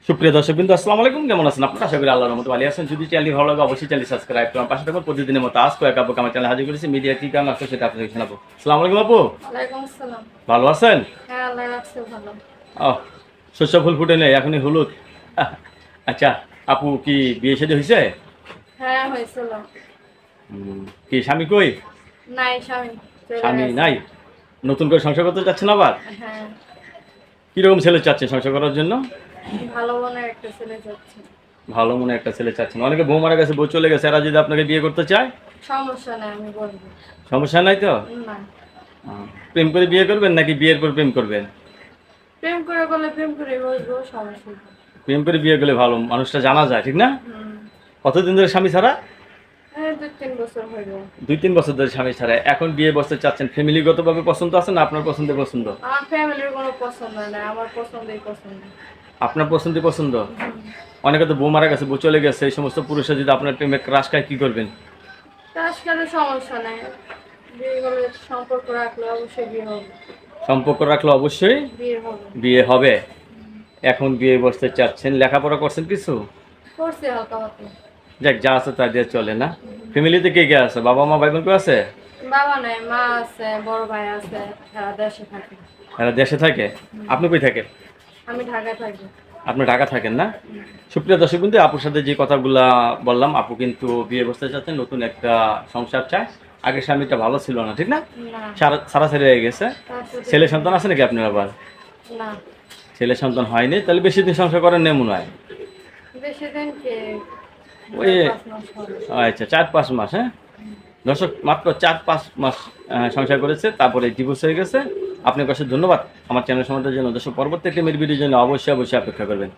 সুপ্রিয় দর্শকবৃন্দ, আসসালামু আলাইকুম। কেমন আছেন আপনারা? আশা করি আল্লাহর রহমতে ভালো আছেন। যদি চ্যানেলটি ভালো লাগে অবশ্যই চ্যানেল সাবস্ক্রাইব করুন, পাশে থাকুন। প্রতিদিনের মতো আজ কয়েক আপুকে আমার চ্যানেলে হাজির করেছি। মিডিয়া কি কারণ আসছে সেটা আপনাদের শোনাবো। আসসালামু আলাইকুম আপু, ওয়ালাইকুম আসসালাম। ভালো আছেন? হ্যাঁ, আল্লাহ রাখছে ভালো। শস্য ফুল ফুটে নেই, এখনই হলুদ। আচ্ছা আপু, কি বিয়ে শাদী হয়েছে? হ্যাঁ, হয়েছিল। কি স্বামী কই? নাই স্বামী, চলে স্বামী গেছে। নাই? নতুন করে সংসার করতে চাচ্ছেন আবার? হ্যাঁ, কিরকম ছেলে চাচ্ছেন সংসার করার জন্য? ভালো মনের একটা ছেলে যাচ্ছে। ভালো মনে একটা ছেলে চাচ্ছেন। অনেকে বউ মারা গেছে, বউ চলে গেছে, এরা যদি আপনাকে বিয়ে করতে চায়? সমস্যা নাই, আমি বলবো। সমস্যা নাই তো? না, প্রেম করে বিয়ে করবেন নাকি বিয়ের পর প্রেম করবেন? প্রেম করে বলে প্রেম করে বসবো, সমস্যা নেই। প্রেম করে বিয়ে করলে ভালো, মানুষটা জানা যায়, ঠিক না? হুম। কতদিন ধরে স্বামী ছাড়া? হ্যাঁ, 2-3 বছর হইল। 2-3 বছর ধরে স্বামী ছাড়া, এখন বিয়ে বসতে চাচ্ছেন। ফ্যামিলিগতভাবে পছন্দ আছে না আপনার পছন্দের পছন্দ? আমার ফ্যামিলির কোনো পছন্দ নাই, আমার পছন্দই পছন্দ। আপনার পছন্দের পছন্দ? হুম। অনেকে তো বউ মারা গেছে, বউ চলে গেছে, এই সমস্ত পুরুষরা যদি আপনার প্রেমে ক্রাশ খায় কি করবেন? আজকালে সমস্যা নাই, বিয়ে হলে সম্পর্ক রাখলে অবশ্যই বিয়ে হবে। সম্পর্ক রাখলে অবশ্যই বিয়ে হবে। বিয়ে হবে। এখন বিয়ে বসতে চাচ্ছেন, লেখাপড়া করছেন কিছু? করছে হালকা পাতলা। যাক, যা আছে তা দিয়ে চলে না? ফ্যামিলিতে কে কে আছে? বাবা মা ভাই বোন কেউ আছে? বাবা নাই, মা আছে, বড় ভাই আছে, সারা দেশে থাকে। এরা দেশে থাকে? আপনি কই থাকেন? আমি ঢাকায় থাকি। আপনি ঢাকা থাকেন না? সুপ্রিয় দর্শক বিন্দু, আপুর সাথে যে কথাগুলা বললাম, আপু কিন্তু বিয়ে বসতে চাচ্ছেন, নতুন একটা সংসার চায়। আগের স্বামীটা ভালো ছিল না, ঠিক না? না, সারা ছেড়ে হয়ে গেছে। তার সাথে ছেলে সন্তান আছে নাকি আপনার আবার? না, ছেলে সন্তান হয়নি, তাহলে বেশি দিন সংসার করেন না মনে হয়। বেশি দিন কে ওই 4-5 মাস হবে। আচ্ছা, 4-5 মাস। হ্যাঁ দর্শক, মাত্র 4-5 মাস সংসার করেছে, তারপরে ডিভোর্স হয়ে গেছে। আপনার কাছে ধন্যবাদ আমার চ্যানেল সমাজের জন্য। দর্শক, পরবর্তী একটা মেয়ের ভিডিওর জন্য অবশ্যই অপেক্ষা করবেন।